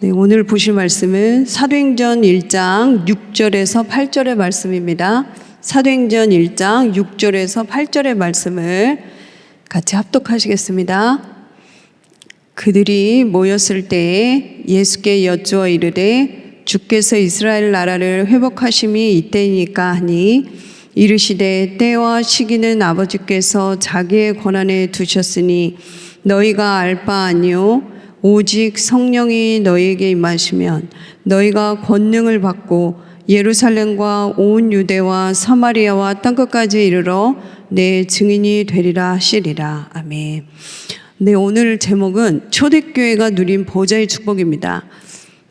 네, 오늘 보실 말씀은 사도행전 1장 6절에서 8절의 말씀입니다. 사도행전 1장 6절에서 8절의 말씀을 같이 합독하시겠습니다. 그들이 모였을 때에 예수께 여쭈어 이르되 주께서 이스라엘 나라를 회복하심이 이때이니까 하니 이르시되 때와 시기는 아버지께서 자기의 권한에 두셨으니 너희가 알 바 아니요 오직 성령이 너희에게 임하시면 너희가 권능을 받고 예루살렘과 온 유대와 사마리아와 땅끝까지 이르러 내 증인이 되리라 하시리라. 아멘. 네, 오늘 제목은 초대교회가 누린 보좌의 축복입니다.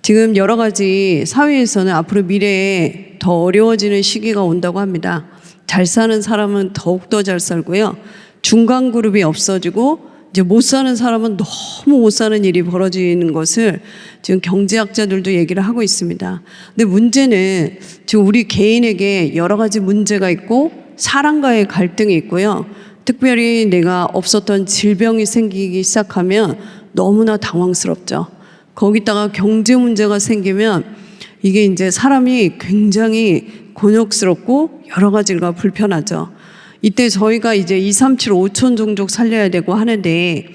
지금 여러 가지 사회에서는 앞으로 미래에 더 어려워지는 시기가 온다고 합니다. 잘 사는 사람은 더욱더 잘 살고요. 중간 그룹이 없어지고 이제 못 사는 사람은 너무 못 사는 일이 벌어지는 것을 지금 경제학자들도 얘기를 하고 있습니다. 근데 문제는 지금 우리 개인에게 여러 가지 문제가 있고 사람과의 갈등이 있고요. 특별히 내가 없었던 질병이 생기기 시작하면 너무나 당황스럽죠. 거기다가 경제 문제가 생기면 이게 이제 사람이 굉장히 곤욕스럽고 여러 가지가 불편하죠. 이때 저희가 이제 237 5천 종족 살려야 되고 하는데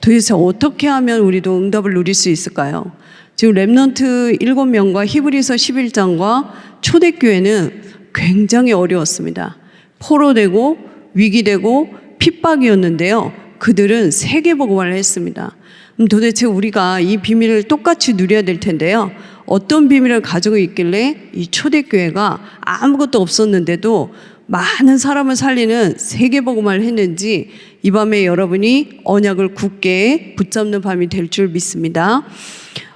도대체 어떻게 하면 우리도 응답을 누릴 수 있을까요? 지금 렘넌트 7명과 히브리서 11장과 초대교회는 굉장히 어려웠습니다. 포로되고 위기되고 핍박이었는데요. 그들은 세계복음화를 했습니다. 도대체 우리가 이 비밀을 똑같이 누려야 될 텐데요. 어떤 비밀을 가지고 있길래 이 초대교회가 아무것도 없었는데도 많은 사람을 살리는 세계복음화를 했는지 이 밤에 여러분이 언약을 굳게 붙잡는 밤이 될 줄 믿습니다.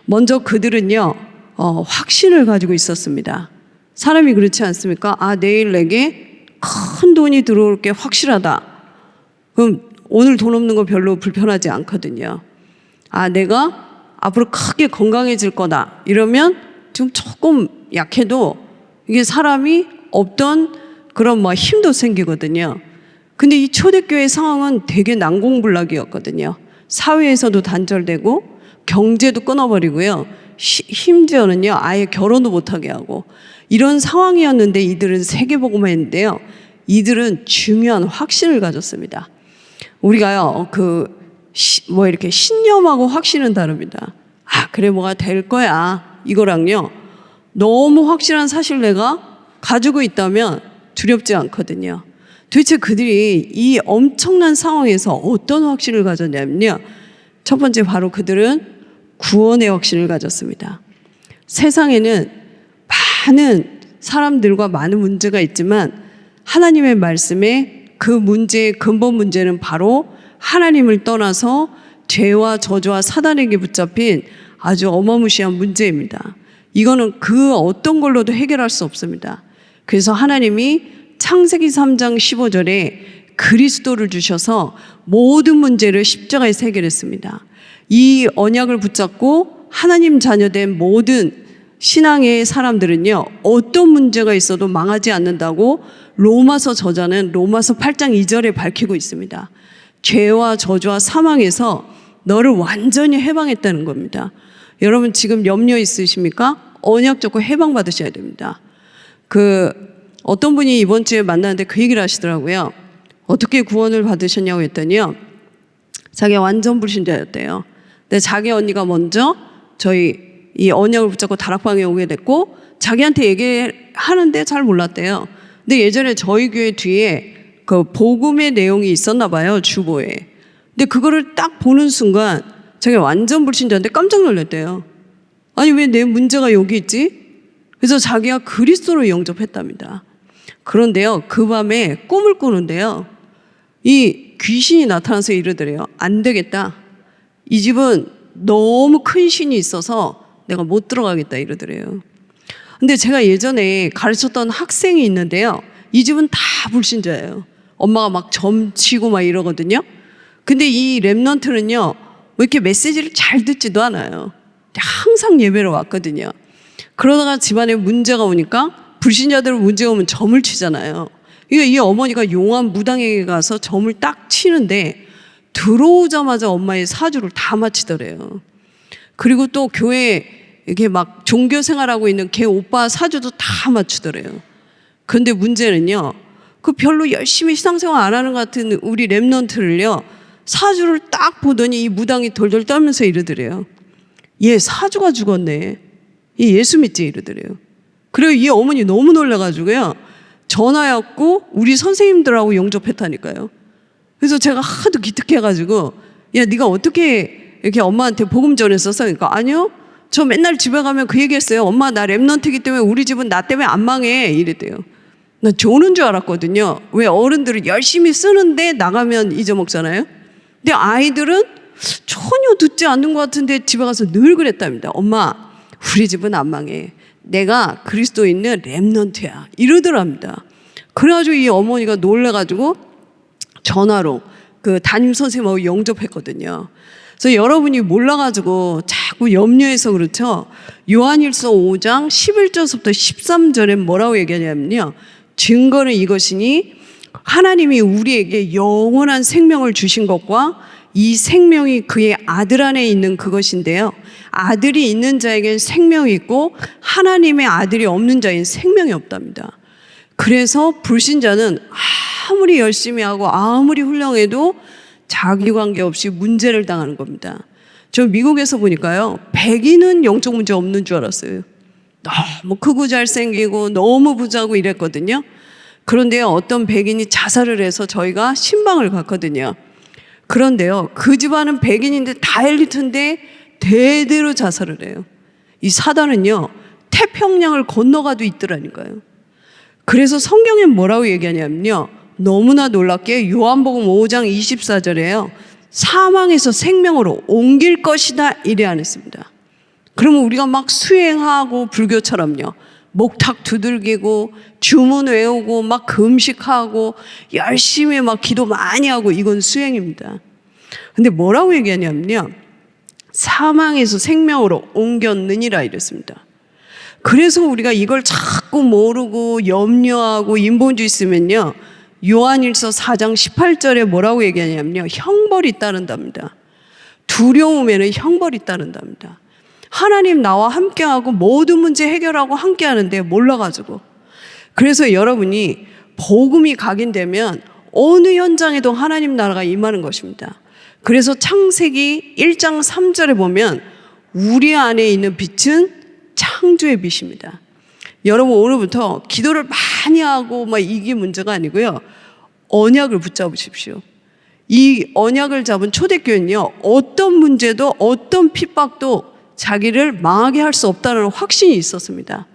먼저 그들은요 확신을 가지고 있었습니다. 사람이 그렇지 않습니까? 내일 내게 큰 돈이 들어올 게 확실하다. 그럼 오늘 돈 없는 거 별로 불편하지 않거든요. 내가 앞으로 크게 건강해질 거다. 이러면 지금 조금 약해도 이게 사람이 없던 그런 힘도 생기거든요. 근데 이 초대교회 상황은 되게 난공불락이었거든요. 사회에서도 단절되고 경제도 끊어버리고요. 심지어는요 아예 결혼도 못하게 하고 이런 상황이었는데 이들은 세계복음화 했는데요. 이들은 중요한 확신을 가졌습니다. 우리가요 이렇게 신념하고 확신은 다릅니다. 그래 뭐가 될 거야 이거랑요 너무 확실한 사실 내가 가지고 있다면 두렵지 않거든요. 도대체 그들이 이 엄청난 상황에서 어떤 확신을 가졌냐면요. 첫 번째 바로 그들은 구원의 확신을 가졌습니다. 세상에는 많은 사람들과 많은 문제가 있지만 하나님의 말씀에 그 문제의 근본 문제는 바로 하나님을 떠나서 죄와 저주와 사단에게 붙잡힌 아주 어마무시한 문제입니다. 이거는 그 어떤 걸로도 해결할 수 없습니다. 그래서 하나님이 창세기 3장 15절에 그리스도를 주셔서 모든 문제를 십자가에서 해결했습니다. 이 언약을 붙잡고 하나님 자녀된 모든 신앙의 사람들은요 어떤 문제가 있어도 망하지 않는다고 로마서 저자는 로마서 8장 2절에 밝히고 있습니다. 죄와 저주와 사망에서 너를 완전히 해방했다는 겁니다. 여러분 지금 염려 있으십니까? 언약 잡고 해방 받으셔야 됩니다. 어떤 분이 이번 주에 만났는데 그 얘기를 하시더라고요. 어떻게 구원을 받으셨냐고 했더니요. 자기가 완전 불신자였대요. 근데 자기 언니가 먼저 저희 이 언약을 붙잡고 다락방에 오게 됐고 자기한테 얘기하는데 잘 몰랐대요. 근데 예전에 저희 교회 뒤에 그 복음의 내용이 있었나 봐요. 주보에. 근데 그거를 딱 보는 순간 자기가 완전 불신자인데 깜짝 놀랐대요. 왜 내 문제가 여기 있지? 그래서 자기가 그리스도를 영접했답니다. 그런데요, 그 밤에 꿈을 꾸는데요, 이 귀신이 나타나서 이러더래요. 안 되겠다. 이 집은 너무 큰 신이 있어서 내가 못 들어가겠다 이러더래요. 근데 제가 예전에 가르쳤던 학생이 있는데요, 이 집은 다 불신자예요. 엄마가 막 점치고 막 이러거든요. 근데 이 렘넌트는요, 이렇게 메시지를 잘 듣지도 않아요. 항상 예배로 왔거든요. 그러다가 집안에 문제가 오니까 불신자들 문제가 오면 점을 치잖아요. 이 어머니가 용한 무당에게 가서 점을 딱 치는데 들어오자마자 엄마의 사주를 다 마치더래요. 그리고 또 교회 이렇게 막 종교 생활하고 있는 걔 오빠 사주도 다 맞추더래요. 그런데 문제는요, 그 별로 열심히 신앙생활 안 하는 것 같은 우리 랩런트를요, 사주를 딱 보더니 이 무당이 돌돌 떨면서 이러더래요. 얘 사주가 죽었네. 얘 예수 믿지 이러더래요. 그리고 이 어머니 너무 놀라가지고요, 전화였고 우리 선생님들하고 영접했다니까요. 그래서 제가 하도 기특해가지고, 야 네가 어떻게 이렇게 엄마한테 복음 전했었어? 그러니까 아니요, 저 맨날 집에 가면 그 얘기했어요. 엄마 나 랩런트이기 때문에 우리 집은 나 때문에 안 망해 이랬대요. 나 조는 줄 알았거든요. 왜 어른들은 열심히 쓰는데 나가면 잊어먹잖아요. 근데 아이들은 전혀 듣지 않는 것 같은데 집에 가서 늘 그랬답니다. 엄마 우리 집은 안 망해. 내가 그리스도에 있는 랩런트야 이러더랍니다. 그래가지고 이 어머니가 놀래가지고 전화로 그 담임 선생님하고 영접했거든요. 그래서 여러분이 몰라가지고 자꾸 염려해서 그렇죠. 요한일서 5장 11절부터 13절에 뭐라고 얘기하냐면요, 증거는 이것이니 하나님이 우리에게 영원한 생명을 주신 것과 이 생명이 그의 아들 안에 있는 그것인데요, 아들이 있는 자에게는 생명이 있고 하나님의 아들이 없는 자에게는 생명이 없답니다. 그래서 불신자는 아무리 열심히 하고 아무리 훌륭해도 자기관계 없이 문제를 당하는 겁니다. 저 미국에서 보니까요, 백인은 영적 문제 없는 줄 알았어요. 너무 크고 잘생기고 너무 부자고 이랬거든요. 그런데 어떤 백인이 자살을 해서 저희가 신방을 갔거든요. 그런데요, 그 집안은 백인인데 다 엘리트인데 대대로 자살을 해요. 이 사단은요, 태평양을 건너가도 있더라니까요. 그래서 성경에 뭐라고 얘기하냐면요, 너무나 놀랍게 요한복음 5장 24절에요 사망에서 생명으로 옮길 것이다 이래 안 했습니다. 그러면 우리가 막 수행하고 불교처럼요, 목탁 두들기고 주문 외우고 막 금식하고 열심히 막 기도 많이 하고 이건 수행입니다. 근데 뭐라고 얘기하냐면요, 사망에서 생명으로 옮겼느니라 이랬습니다. 그래서 우리가 이걸 자꾸 모르고 염려하고 인본주의 있으면요, 요한일서 4장 18절에 뭐라고 얘기하냐면요, 형벌이 따른답니다. 두려움에는 형벌이 따른답니다. 하나님 나와 함께하고 모든 문제 해결하고 함께하는데 몰라가지고. 그래서 여러분이 복음이 각인되면 어느 현장에도 하나님 나라가 임하는 것입니다. 그래서 창세기 1장 3절에 보면 우리 안에 있는 빛은 창조의 빛입니다. 여러분 오늘부터 기도를 많이 하고 막 이게 문제가 아니고요, 언약을 붙잡으십시오. 이 언약을 잡은 초대교회는요, 어떤 문제도 어떤 핍박도 자기를 망하게 할 수 없다는 확신이 있었습니다.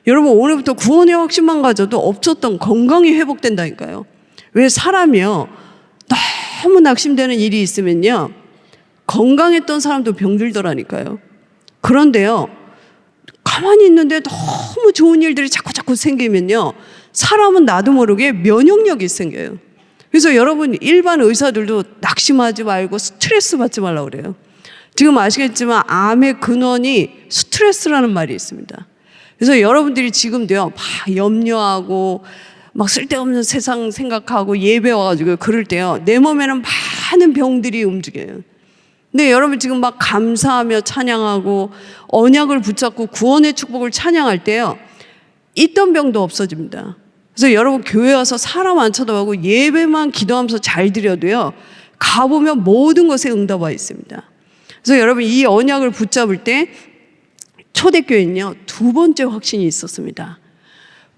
여러분 오늘부터 구원의 확신만 가져도 없었던 건강이 회복된다니까요. 왜 사람이요, 너무 낙심되는 일이 있으면요, 건강했던 사람도 병들더라니까요. 그런데요, 가만히 있는데 너무 좋은 일들이 자꾸 생기면요, 사람은 나도 모르게 면역력이 생겨요. 그래서 여러분 일반 의사들도 낙심하지 말고 스트레스 받지 말라고 그래요. 지금 아시겠지만 암의 근원이 스트레스라는 말이 있습니다. 그래서 여러분들이 지금도요, 막 염려하고 막 쓸데없는 세상 생각하고 예배 와가지고 그럴 때요, 내 몸에는 많은 병들이 움직여요. 근데 여러분 지금 막 감사하며 찬양하고 언약을 붙잡고 구원의 축복을 찬양할 때요, 있던 병도 없어집니다. 그래서 여러분 교회 와서 사람 안 쳐다보고 예배만 기도하면서 잘 드려도요, 가보면 모든 것에 응답와 있습니다. 그래서 여러분 이 언약을 붙잡을 때 초대교회는요, 두 번째 확신이 있었습니다.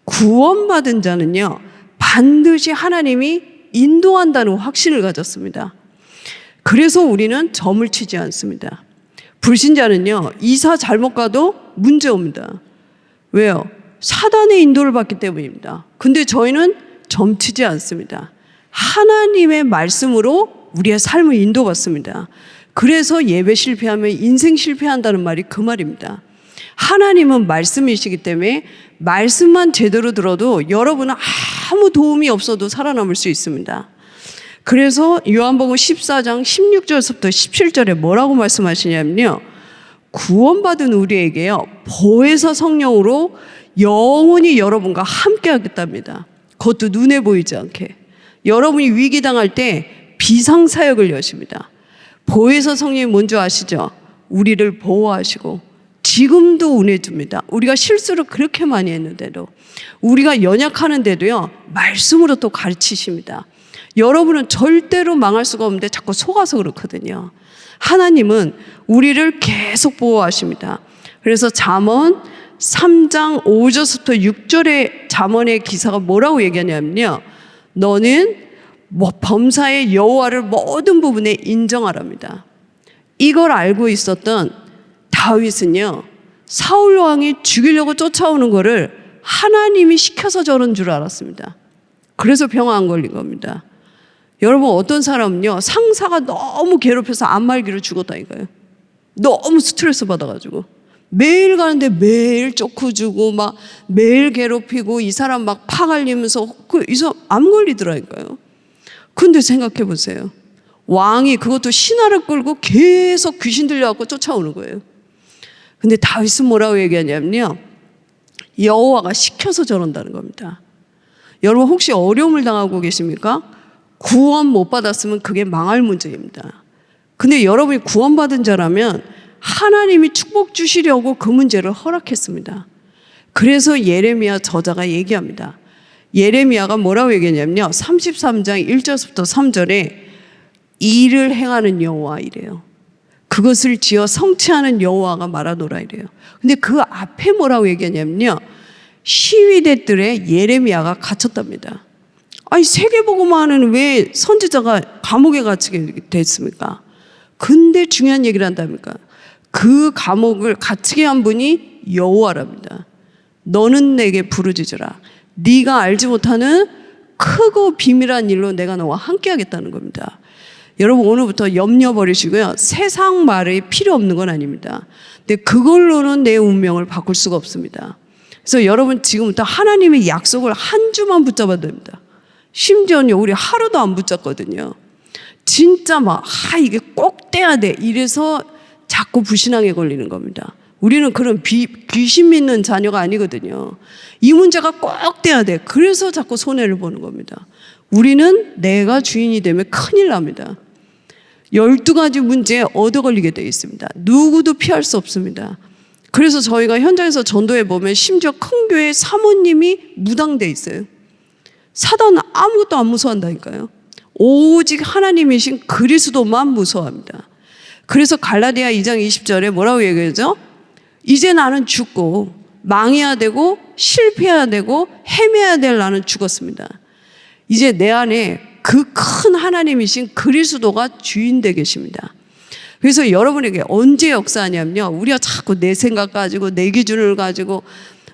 구원받은 자는요, 반드시 하나님이 인도한다는 확신을 가졌습니다. 그래서 우리는 점을 치지 않습니다. 불신자는요, 이사 잘못 가도 문제 옵니다. 왜요? 사단의 인도를 받기 때문입니다. 근데 저희는 점치지 않습니다. 하나님의 말씀으로 우리의 삶을 인도받습니다. 그래서 예배 실패하면 인생 실패한다는 말이 그 말입니다. 하나님은 말씀이시기 때문에 말씀만 제대로 들어도 여러분은 아무 도움이 없어도 살아남을 수 있습니다. 그래서 요한복음 14장 16절부터 17절에 뭐라고 말씀하시냐면요, 구원받은 우리에게요, 보혜사 성령으로 영원히 여러분과 함께 하겠답니다. 그것도 눈에 보이지 않게. 여러분이 위기당할 때 비상사역을 여십니다. 보혜사 성령이 뭔지 아시죠? 우리를 보호하시고 지금도 은혜 줍니다. 우리가 실수를 그렇게 많이 했는데도, 우리가 연약하는데도요, 말씀으로 또 가르치십니다. 여러분은 절대로 망할 수가 없는데 자꾸 속아서 그렇거든요. 하나님은 우리를 계속 보호하십니다. 그래서 잠언 3장 5절부터 6절의 잠언의 기사가 뭐라고 얘기하냐면요, 너는 범사의 여호와를 모든 부분에 인정하랍니다. 이걸 알고 있었던 다윗은요, 사울 왕이 죽이려고 쫓아오는 거를 하나님이 시켜서 저런 줄 알았습니다. 그래서 병 안 걸린 겁니다. 여러분, 어떤 사람은요, 상사가 너무 괴롭혀서 안말기로 죽었다니까요. 너무 스트레스 받아가지고 매일 가는데 매일 쫓겨주고 막 매일 괴롭히고 이 사람 막 파갈리면서 이 사람 암 걸리더라니까요. 근데 생각해 보세요. 왕이 그것도 신하를 끌고 계속 귀신 들려갖고 쫓아오는 거예요. 근데 다윗은 뭐라고 얘기하냐면요, 여호와가 시켜서 저런다는 겁니다. 여러분, 혹시 어려움을 당하고 계십니까? 구원 못 받았으면 그게 망할 문제입니다. 근데 여러분이 구원받은 자라면 하나님이 축복 주시려고 그 문제를 허락했습니다. 그래서 예레미야 저자가 얘기합니다. 예레미야가 뭐라고 얘기했냐면요, 33장 1절부터 3절에 일을 행하는 여호와 이래요. 그것을 지어 성취하는 여호와가 말하노라 이래요. 근데 그 앞에 뭐라고 얘기하냐면요, 시위대들의 예레미야가 갇혔답니다. 아니, 세계복음화는 왜 선지자가 감옥에 갇히게 됐습니까? 근데 중요한 얘기를 한답니까? 그 감옥을 갇히게 한 분이 여호와랍니다. 너는 내게 부르짖으라. 네가 알지 못하는 크고 비밀한 일로 내가 너와 함께 하겠다는 겁니다. 여러분, 오늘부터 염려 버리시고요, 세상 말이 필요 없는 건 아닙니다. 근데 그걸로는 내 운명을 바꿀 수가 없습니다. 그래서 여러분, 지금부터 하나님의 약속을 한 주만 붙잡아야 됩니다. 심지어는 우리 하루도 안 붙잡거든요. 진짜 막 이게 꼭 떼야 돼 이래서 자꾸 불신앙에 걸리는 겁니다. 우리는 그런 귀신 믿는 자녀가 아니거든요. 이 문제가 꼭 떼야 돼. 그래서 자꾸 손해를 보는 겁니다. 우리는 내가 주인이 되면 큰일 납니다. 12가지 문제에 얻어 걸리게 되어 있습니다. 누구도 피할 수 없습니다. 그래서 저희가 현장에서 전도해 보면 심지어 큰 교회 사모님이 무당돼 있어요. 사단은 아무것도 안 무서워한다니까요. 오직 하나님이신 그리스도만 무서워합니다. 그래서 갈라디아 2장 20절에 뭐라고 얘기하죠? 이제 나는 죽고 망해야 되고 실패해야 되고 헤매야 될 나는 죽었습니다. 이제 내 안에 그 큰 하나님이신 그리스도가 주인 되게 계십니다. 그래서 여러분에게 언제 역사하냐면요, 우리가 자꾸 내 생각 가지고 내 기준을 가지고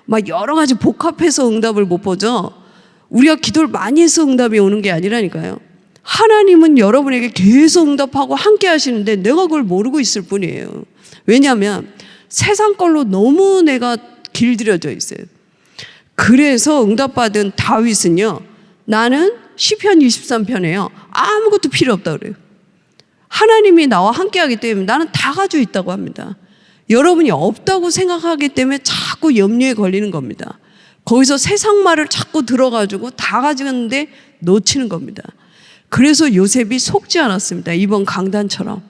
막 여러 가지 복합해서 응답을 못 보죠. 우리가 기도를 많이 해서 응답이 오는 게 아니라니까요. 하나님은 여러분에게 계속 응답하고 함께 하시는데 내가 그걸 모르고 있을 뿐이에요. 왜냐하면 세상 걸로 너무 내가 길들여져 있어요. 그래서 응답받은 다윗은요, 나는 시편 23편에요, 아무것도 필요 없다 그래요. 하나님이 나와 함께 하기 때문에 나는 다 가지고 있다고 합니다. 여러분이 없다고 생각하기 때문에 자꾸 염려에 걸리는 겁니다. 거기서 세상 말을 자꾸 들어가지고 다 가지고 있는데 놓치는 겁니다. 그래서 요셉이 속지 않았습니다. 이번 강단처럼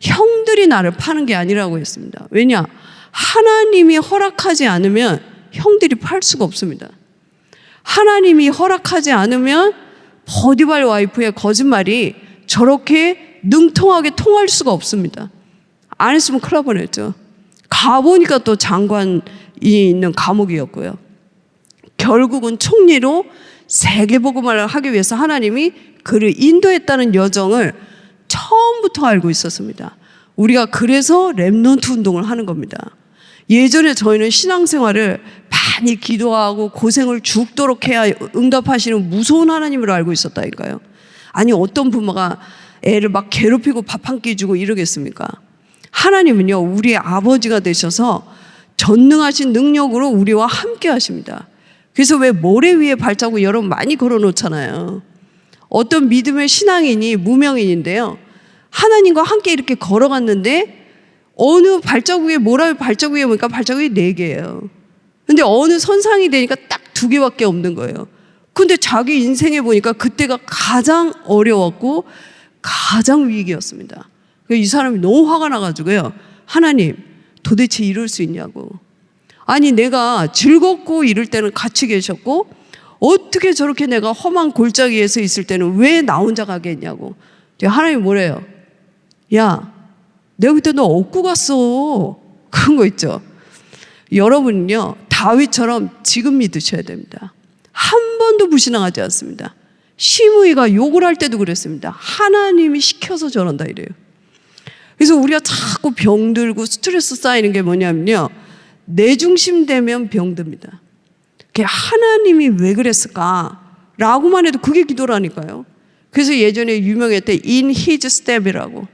형들이 나를 파는 게 아니라고 했습니다. 왜냐? 하나님이 허락하지 않으면 형들이 팔 수가 없습니다. 하나님이 허락하지 않으면 버디발 와이프의 거짓말이 저렇게 능통하게 통할 수가 없습니다. 안 했으면 큰일 날 뻔했죠. 가보니까 또 장관이 있는 감옥이었고요. 결국은 총리로 세계복음화를 하기 위해서 하나님이 그를 인도했다는 여정을 처음부터 알고 있었습니다. 우리가 그래서 렘넌트 운동을 하는 겁니다. 예전에 저희는 신앙생활을 많이 기도하고 고생을 죽도록 해야 응답하시는 무서운 하나님을 알고 있었다니까요. 아니, 어떤 부모가 애를 막 괴롭히고 밥 한 끼 주고 이러겠습니까? 하나님은요, 우리의 아버지가 되셔서 전능하신 능력으로 우리와 함께 하십니다. 그래서 왜 모래 위에 발자국 여러분 많이 걸어 놓잖아요. 어떤 믿음의 신앙인이 무명인인데요, 하나님과 함께 이렇게 걸어갔는데 어느 발자국에 모래 발자국에 보니까 발자국이 4개예요. 근데 어느 선상이 되니까 딱 2개밖에 없는 거예요. 근데 자기 인생에 보니까 그때가 가장 어려웠고 가장 위기였습니다. 이 사람이 너무 화가 나가지고요, 하나님, 도대체 이럴 수 있냐고. 아니 내가 즐겁고 이럴 때는 같이 계셨고 어떻게 저렇게 내가 험한 골짜기에서 있을 때는 왜 나 혼자 가게 했냐고. 하나님이 뭐래요? 야, 내가 그때 너 업고 갔어. 그런 거 있죠. 여러분은요 다윗처럼 지금 믿으셔야 됩니다. 한 번도 무신앙하지 않습니다. 시므이가 욕을 할 때도 그랬습니다. 하나님이 시켜서 저런다 이래요. 그래서 우리가 자꾸 병들고 스트레스 쌓이는 게 뭐냐면요, 내 중심 되면 병듭니다. 하나님이 왜 그랬을까? 라고만 해도 그게 기도라니까요. 그래서 예전에 유명했대 In His Step이라고.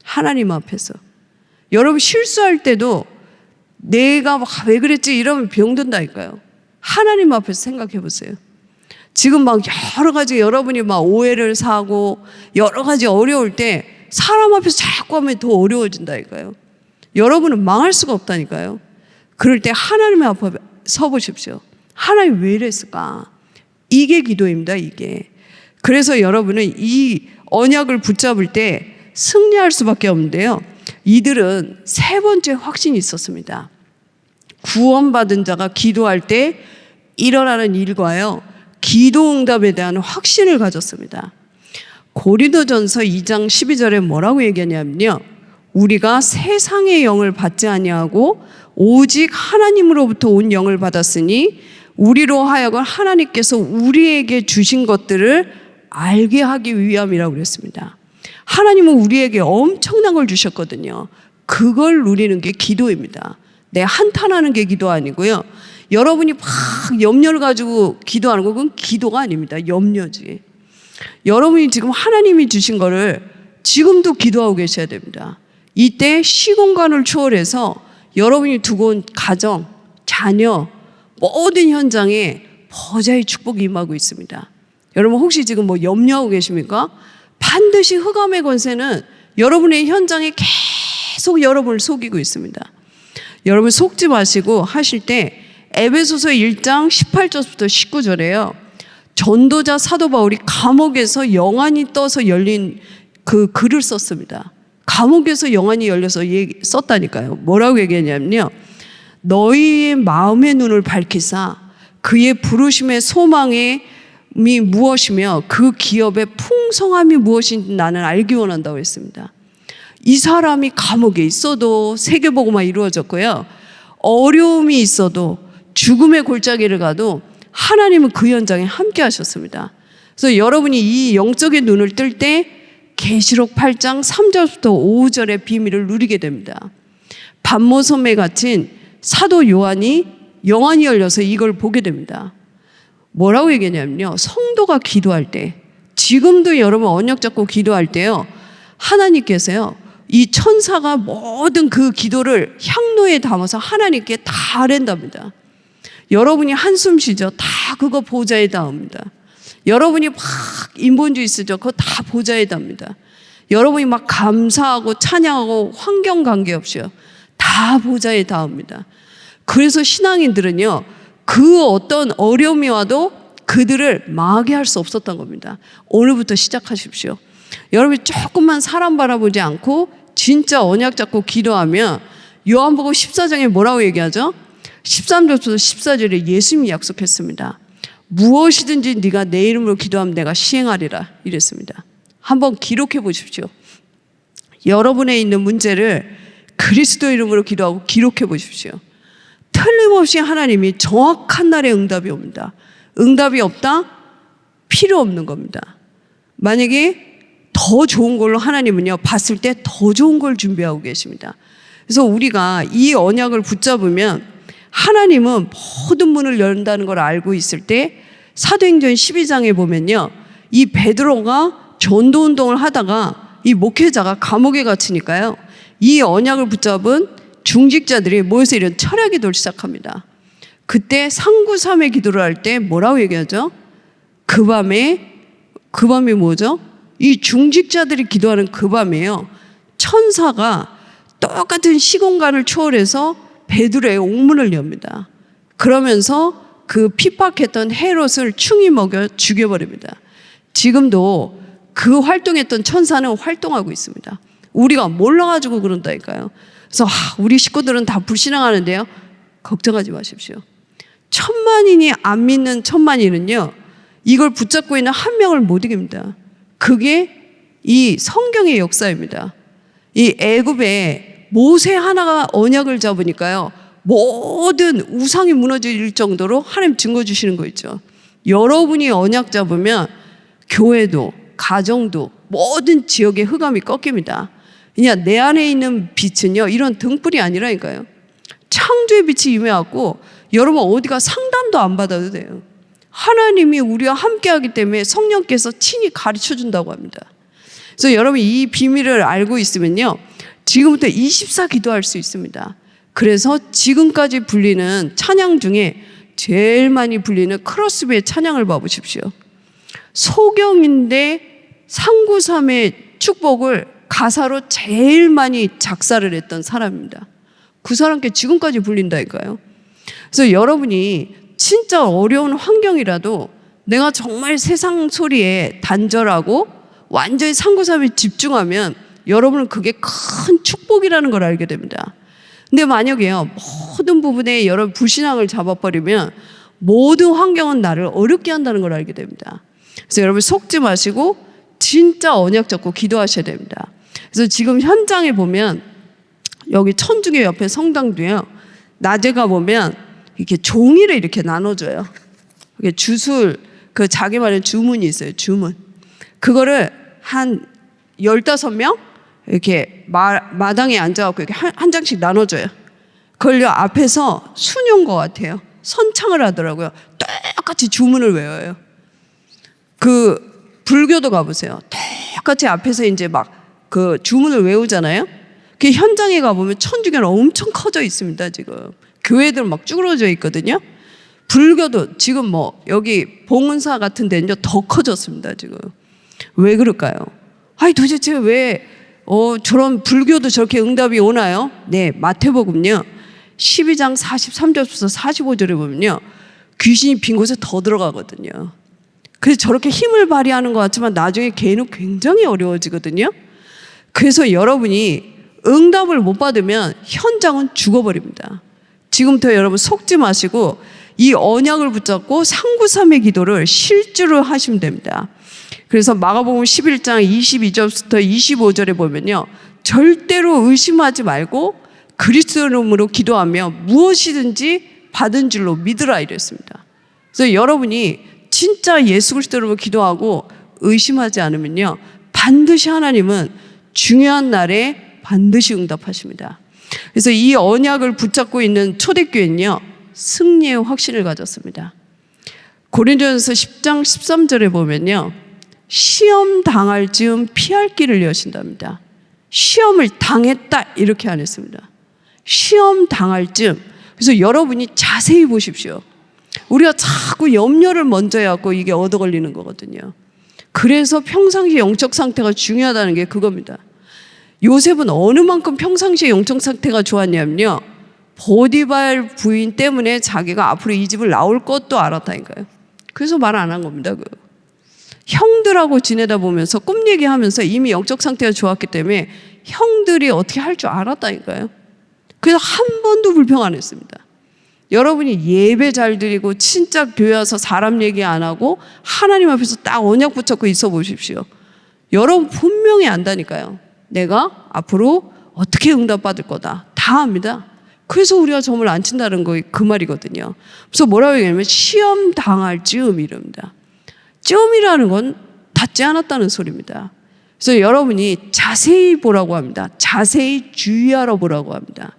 하나님 앞에서. 여러분 실수할 때도 내가 왜 그랬지 이러면 병든다니까요. 하나님 앞에서 생각해 보세요. 지금 막 여러 가지 여러분이 막 오해를 사고 여러 가지 어려울 때 사람 앞에서 자꾸 하면 더 어려워진다니까요. 여러분은 망할 수가 없다니까요. 그럴 때 하나님 앞에 서 보십시오. 하나님 왜 이랬을까? 이게 기도입니다. 이게. 그래서 여러분은 이 언약을 붙잡을 때 승리할 수밖에 없는데요. 이들은 세 번째 확신이 있었습니다. 구원받은 자가 기도할 때 일어나는 일과요, 기도 응답에 대한 확신을 가졌습니다. 고린도전서 2장 12절에 뭐라고 얘기하냐면요, 우리가 세상의 영을 받지 아니하고 오직 하나님으로부터 온 영을 받았으니 우리로 하여금 하나님께서 우리에게 주신 것들을 알게 하기 위함이라고 그랬습니다. 하나님은 우리에게 엄청난 걸 주셨거든요. 그걸 누리는 게 기도입니다. 내 한탄하는 게 기도 아니고요. 여러분이 막 염려를 가지고 기도하는 건 그건 기도가 아닙니다. 염려지. 여러분이 지금 하나님이 주신 거를 지금도 기도하고 계셔야 됩니다. 이때 시공간을 초월해서 여러분이 두고 온 가정, 자녀, 모든 현장에 보좌의 축복이 임하고 있습니다. 여러분 혹시 지금 뭐 염려하고 계십니까? 반드시 흑암의 권세는 여러분의 현장에 계속 여러분을 속이고 있습니다. 여러분 속지 마시고 하실 때 에베소서 1장 18절부터 19절에요. 전도자 사도 바울이 감옥에서 영안이 떠서 열린 그 글을 썼습니다. 감옥에서 영안이 열려서 썼다니까요. 뭐라고 얘기했냐면요, 너희의 마음의 눈을 밝히사 그의 부르심의 소망이 무엇이며 그 기업의 풍성함이 무엇인지 나는 알기 원한다고 했습니다. 이 사람이 감옥에 있어도 세계복음화 이루어졌고요, 어려움이 있어도 죽음의 골짜기를 가도 하나님은 그 현장에 함께 하셨습니다. 그래서 여러분이 이 영적인 눈을 뜰 때 계시록 8장 3절부터 5절의 비밀을 누리게 됩니다. 반모섬에 갇힌 사도 요한이 영안이 열려서 이걸 보게 됩니다. 뭐라고 얘기하냐면요, 성도가 기도할 때, 지금도 여러분 언약 잡고 기도할 때요, 하나님께서요 이 천사가 모든 그 기도를 향로에 담아서 하나님께 다 아랜답니다. 여러분이 한숨 쉬죠? 다 그거 보좌에 닿습니다. 여러분이 막 인본주의 쓰죠? 그거 다 보좌에 닿습니다. 여러분이 막 감사하고 찬양하고 환경 관계없이요, 다 보좌에 닿습니다. 그래서 신앙인들은요, 그 어떤 어려움이 와도 그들을 망하게 할 수 없었던 겁니다. 오늘부터 시작하십시오. 여러분이 조금만 사람 바라보지 않고 진짜 언약 잡고 기도하면 요한복음 14장에 뭐라고 얘기하죠? 13절부터 14절에 예수님이 약속했습니다. 무엇이든지 네가 내 이름으로 기도하면 내가 시행하리라 이랬습니다. 한번 기록해 보십시오. 여러분에 있는 문제를 그리스도 이름으로 기도하고 기록해 보십시오. 틀림없이 하나님이 정확한 날에 응답이 옵니다. 응답이 없다? 필요 없는 겁니다. 만약에 더 좋은 걸로 하나님은요, 봤을 때 더 좋은 걸 준비하고 계십니다. 그래서 우리가 이 언약을 붙잡으면 하나님은 모든 문을 연다는 걸 알고 있을 때 사도행전 12장에 보면요, 이 베드로가 전도운동을 하다가 이 목회자가 감옥에 갇히니까요, 이 언약을 붙잡은 중직자들이 모여서 이런 철야기도를 시작합니다. 그때 상구삼의 기도를 할 때 뭐라고 얘기하죠? 그 밤이 뭐죠? 이 중직자들이 기도하는 그 밤에요, 천사가 똑같은 시공간을 초월해서 베드로의 옥문을 엽니다. 그러면서 그 핍박했던 헤롯을 충이 먹여 죽여버립니다. 지금도 그 활동했던 천사는 활동하고 있습니다. 우리가 몰라가지고 그런다니까요. 그래서 우리 식구들은 다 불신앙하는데요. 걱정하지 마십시오. 천만인이 안 믿는 천만인은요, 이걸 붙잡고 있는 한 명을 못 이깁니다. 그게 이 성경의 역사입니다. 이 애굽에 모세 하나가 언약을 잡으니까요, 모든 우상이 무너질 정도로 하나님 증거 주시는 거 있죠. 여러분이 언약 잡으면 교회도 가정도 모든 지역의 흑암이 꺾입니다. 그냥 내 안에 있는 빛은요, 이런 등불이 아니라니까요. 창조의 빛이 임해갖고 여러분 어디가 상담도 안 받아도 돼요. 하나님이 우리와 함께하기 때문에 성령께서 친히 가르쳐 준다고 합니다. 그래서 여러분 이 비밀을 알고 있으면요, 지금부터 24 기도할 수 있습니다. 그래서 지금까지 불리는 찬양 중에 제일 많이 불리는 크로스베이 찬양을 봐보십시오. 소경인데 상구삼의 축복을 가사로 제일 많이 작사를 했던 사람입니다. 그 사람께 지금까지 불린다니까요. 그래서 여러분이 진짜 어려운 환경이라도 내가 정말 세상 소리에 단절하고 완전히 상구삼에 집중하면 여러분은 그게 큰 축복이라는 걸 알게 됩니다. 근데 만약에요, 모든 부분에 여러분 불신앙을 잡아버리면 모든 환경은 나를 어렵게 한다는 걸 알게 됩니다. 그래서 여러분 속지 마시고 진짜 언약 잡고 기도하셔야 됩니다. 그래서 지금 현장에 보면 여기 천주교 옆에 성당도요, 낮에 가보면 이렇게 종이를 이렇게 나눠줘요. 이게 주술, 그 자기만의 주문이 있어요. 주문. 그거를 한 15명 이렇게 마당에 앉아갖고 이렇게 한 장씩 나눠줘요. 그걸 앞에서 수녀인 것 같아요. 선창을 하더라고요. 똑같이 주문을 외워요. 그 불교도 가보세요. 똑같이 앞에서 이제 막 그 주문을 외우잖아요. 그 현장에 가보면 천주교는 엄청 커져 있습니다. 지금 교회들 막 쭈그러져 있거든요. 불교도 지금 뭐 여기 봉은사 같은 데는요 더 커졌습니다. 지금 왜 그럴까요? 아니 도대체 왜 저런 불교도 저렇게 응답이 오나요? 네, 마태복음요 12장 43절부터 45절에 보면요, 귀신이 빈 곳에 더 들어가거든요. 그래서 저렇게 힘을 발휘하는 것 같지만 나중에 개인은 굉장히 어려워지거든요. 그래서 여러분이 응답을 못 받으면 현장은 죽어버립니다. 지금부터 여러분 속지 마시고 이 언약을 붙잡고 상구삼의 기도를 실제로 하시면 됩니다. 그래서 마가복음 11장 22절부터 25절에 보면요, 절대로 의심하지 말고 그리스도 이름으로 기도하며 무엇이든지 받은 줄로 믿으라 이랬습니다. 그래서 여러분이 진짜 예수 그리스도 이름으로 기도하고 의심하지 않으면요, 반드시 하나님은 중요한 날에 반드시 응답하십니다. 그래서 이 언약을 붙잡고 있는 초대교회는요, 승리의 확신을 가졌습니다. 고린도전서 10장 13절에 보면요, 시험 당할 즈음 피할 길을 여신답니다. 시험을 당했다 이렇게 안 했습니다. 시험 당할 즈음. 그래서 여러분이 자세히 보십시오. 우리가 자꾸 염려를 먼저 해갖고 이게 얻어 걸리는 거거든요. 그래서 평상시 영적 상태가 중요하다는 게 그겁니다. 요셉은 어느 만큼 평상시에 영적 상태가 좋았냐면요, 보디발 부인 때문에 자기가 앞으로 이 집을 나올 것도 알았다니까요. 그래서 말 안 한 겁니다. 형들하고 지내다 보면서 꿈 얘기하면서 이미 영적 상태가 좋았기 때문에 형들이 어떻게 할 줄 알았다니까요. 그래서 한 번도 불평 안 했습니다. 여러분이 예배 잘 드리고 진짜 교회 와서 사람 얘기 안 하고 하나님 앞에서 딱 언약 붙잡고 있어 보십시오. 여러분 분명히 안다니까요. 내가 앞으로 어떻게 응답받을 거다 다 압니다. 그래서 우리가 점을 안 친다는 거 그 말이거든요. 그래서 뭐라고 얘기하냐면 시험 당할 즈음 이럽니다. 즈음이라는 건 닿지 않았다는 소리입니다. 그래서 여러분이 자세히 보라고 합니다. 자세히 주의하러 보라고 합니다.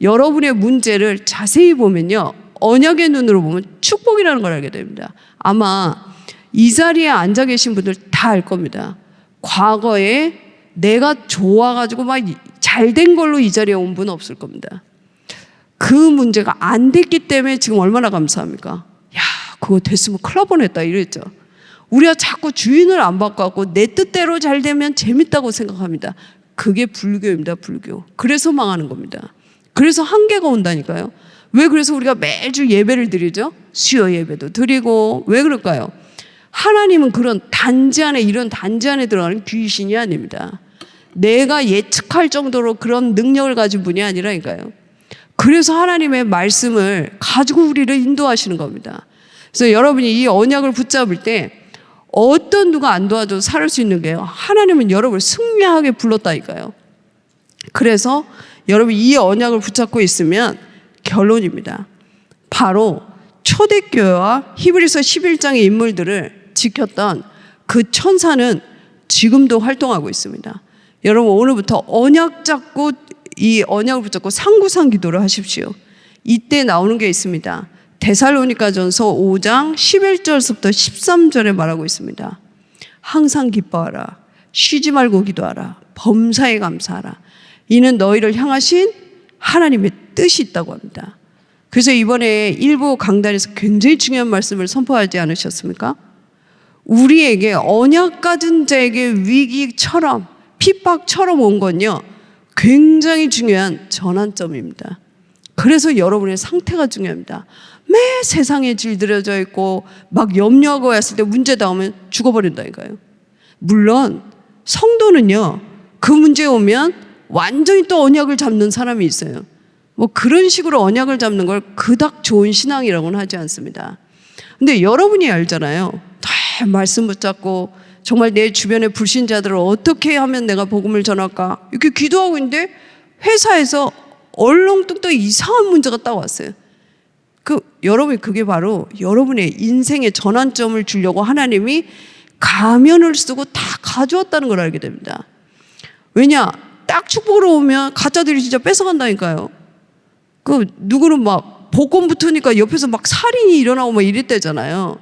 여러분의 문제를 자세히 보면요, 언약의 눈으로 보면 축복이라는 걸 알게 됩니다. 아마 이 자리에 앉아 계신 분들 다 알 겁니다. 과거에 내가 좋아가지고 막 잘된 걸로 이 자리에 온 분은 없을 겁니다. 그 문제가 안 됐기 때문에 지금 얼마나 감사합니까? 야, 그거 됐으면 큰일 날 뻔했다 이랬죠. 우리가 자꾸 주인을 안 바꿔갖고 내 뜻대로 잘 되면 재밌다고 생각합니다. 그게 불교입니다. 불교. 그래서 망하는 겁니다. 그래서 한계가 온다니까요. 왜 그래서 우리가 매주 예배를 드리죠? 수요 예배도 드리고. 왜 그럴까요? 하나님은 그런 단지 안에, 이런 단지 안에 들어가는 귀신이 아닙니다. 내가 예측할 정도로 그런 능력을 가진 분이 아니라니까요. 그래서 하나님의 말씀을 가지고 우리를 인도하시는 겁니다. 그래서 여러분이 이 언약을 붙잡을 때 어떤 누가 안 도와줘도 살 수 있는 게요, 하나님은 여러분을 승리하게 불렀다니까요. 그래서 여러분 이 언약을 붙잡고 있으면 결론입니다. 바로 초대교회와 히브리서 11장의 인물들을 지켰던 그 천사는 지금도 활동하고 있습니다. 여러분 오늘부터 이 언약을 붙잡고 상구상 기도를 하십시오. 이때 나오는 게 있습니다. 데살로니가전서 5장 11절부터 13절에 말하고 있습니다. 항상 기뻐하라. 쉬지 말고 기도하라. 범사에 감사하라. 이는 너희를 향하신 하나님의 뜻이 있다고 합니다. 그래서 이번에 일부 강단에서 굉장히 중요한 말씀을 선포하지 않으셨습니까? 우리에게 언약 가진 자에게 위기처럼 핍박처럼 온 건요, 굉장히 중요한 전환점입니다. 그래서 여러분의 상태가 중요합니다. 매 세상에 질들여져 있고 막 염려하고 왔을 때 문제 나오면 죽어버린다니까요. 물론 성도는요, 그 문제 오면 완전히 또 언약을 잡는 사람이 있어요. 뭐 그런 식으로 언약을 잡는 걸 그닥 좋은 신앙이라고는 하지 않습니다. 근데 여러분이 알잖아요. 다 말씀 붙잡고 정말 내 주변의 불신자들을 어떻게 하면 내가 복음을 전할까 이렇게 기도하고 있는데 회사에서 얼렁뚱땅 이상한 문제가 딱 왔어요. 여러분, 그게 바로 여러분의 인생의 전환점을 주려고 하나님이 가면을 쓰고 다 가져왔다는 걸 알게 됩니다. 왜냐? 딱 축복으로 오면 가짜들이 진짜 뺏어간다니까요. 누구는 막 복권 붙으니까 옆에서 막 살인이 일어나고 막 이랬대잖아요.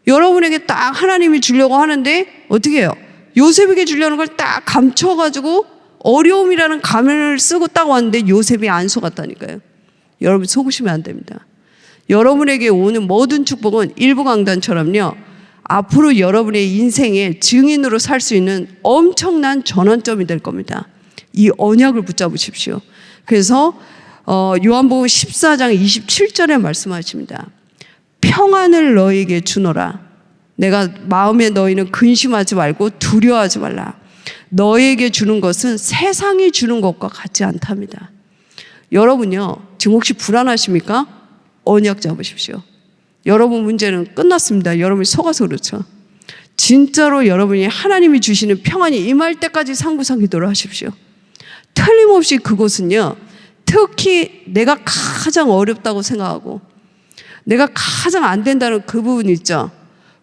여러분에게 딱 하나님이 주려고 하는데 어떻게 해요? 요셉에게 주려는 걸 딱 감춰가지고 어려움이라는 가면을 쓰고 딱 왔는데 요셉이 안 속았다니까요. 여러분 속으시면 안 됩니다. 여러분에게 오는 모든 축복은 일부 강단처럼요, 앞으로 여러분의 인생의 증인으로 살 수 있는 엄청난 전환점이 될 겁니다. 이 언약을 붙잡으십시오. 그래서 요한복음 14장 27절에 말씀하십니다. 평안을 너에게 주노라. 내가 마음에 너희는 근심하지 말고 두려워하지 말라. 너에게 주는 것은 세상이 주는 것과 같지 않답니다. 여러분요, 지금 혹시 불안하십니까? 언약 잡으십시오. 여러분 문제는 끝났습니다. 여러분이 속아서 그렇죠. 진짜로 여러분이 하나님이 주시는 평안이 임할 때까지 상구상 기도를 하십시오. 틀림없이 그곳은요, 특히 내가 가장 어렵다고 생각하고 내가 가장 안 된다는 그 부분 있죠.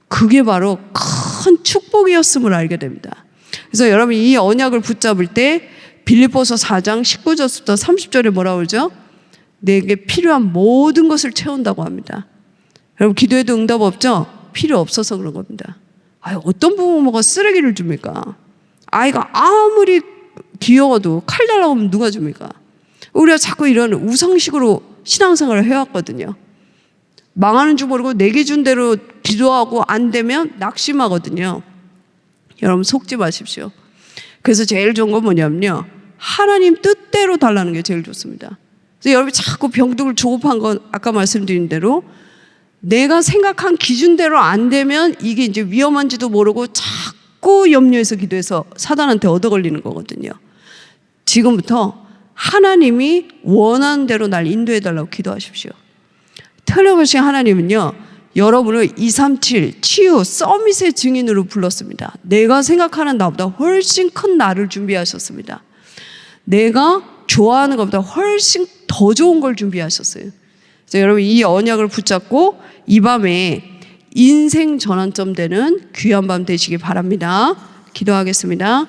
그게 바로 큰 축복이었음을 알게 됩니다. 그래서 여러분 이 언약을 붙잡을 때 빌립보서 4장 19절부터 30절에 뭐라고 그러죠? 내게 필요한 모든 것을 채운다고 합니다. 여러분 기도해도 응답 없죠? 필요 없어서 그런 겁니다. 어떤 부모가 쓰레기를 줍니까? 아이가 아무리 귀여워도 칼 달라고 하면 누가 줍니까? 우리가 자꾸 이런 우상식으로 신앙생활을 해왔거든요. 망하는 줄 모르고 내게 준 대로 기도하고 안 되면 낙심하거든요. 여러분 속지 마십시오. 그래서 제일 좋은 건 뭐냐면요, 하나님 뜻대로 달라는 게 제일 좋습니다. 그래서 여러분이 자꾸 병둥을 조급한 건 아까 말씀드린 대로 내가 생각한 기준대로 안 되면 이게 이제 위험한지도 모르고 자꾸 염려해서 기도해서 사단한테 얻어 걸리는 거거든요. 지금부터 하나님이 원하는 대로 날 인도해 달라고 기도하십시오. 틀림없이 하나님은요, 여러분을 237 치유 서밋의 증인으로 불렀습니다. 내가 생각하는 나보다 훨씬 큰 나를 준비하셨습니다. 내가 좋아하는 것보다 훨씬 더 좋은 걸 준비하셨어요. 그래서 여러분 이 언약을 붙잡고 이 밤에 인생 전환점 되는 귀한 밤 되시기 바랍니다. 기도하겠습니다.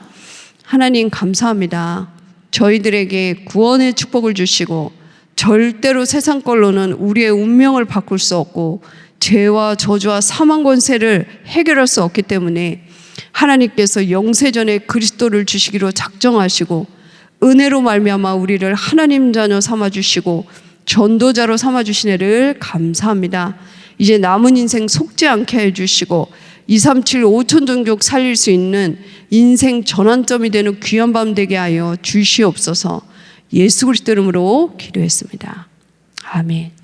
하나님 감사합니다. 저희들에게 구원의 축복을 주시고 절대로 세상 걸로는 우리의 운명을 바꿀 수 없고 죄와 저주와 사망 권세를 해결할 수 없기 때문에 하나님께서 영세전에 그리스도를 주시기로 작정하시고 은혜로 말미암아 우리를 하나님 자녀 삼아주시고 전도자로 삼아주신 애를 감사합니다. 이제 남은 인생 속지 않게 해주시고 237 5천 종족 살릴 수 있는 인생 전환점이 되는 귀한 밤 되게 하여 주시옵소서. 예수 그리스도 이름으로 기도했습니다. 아멘.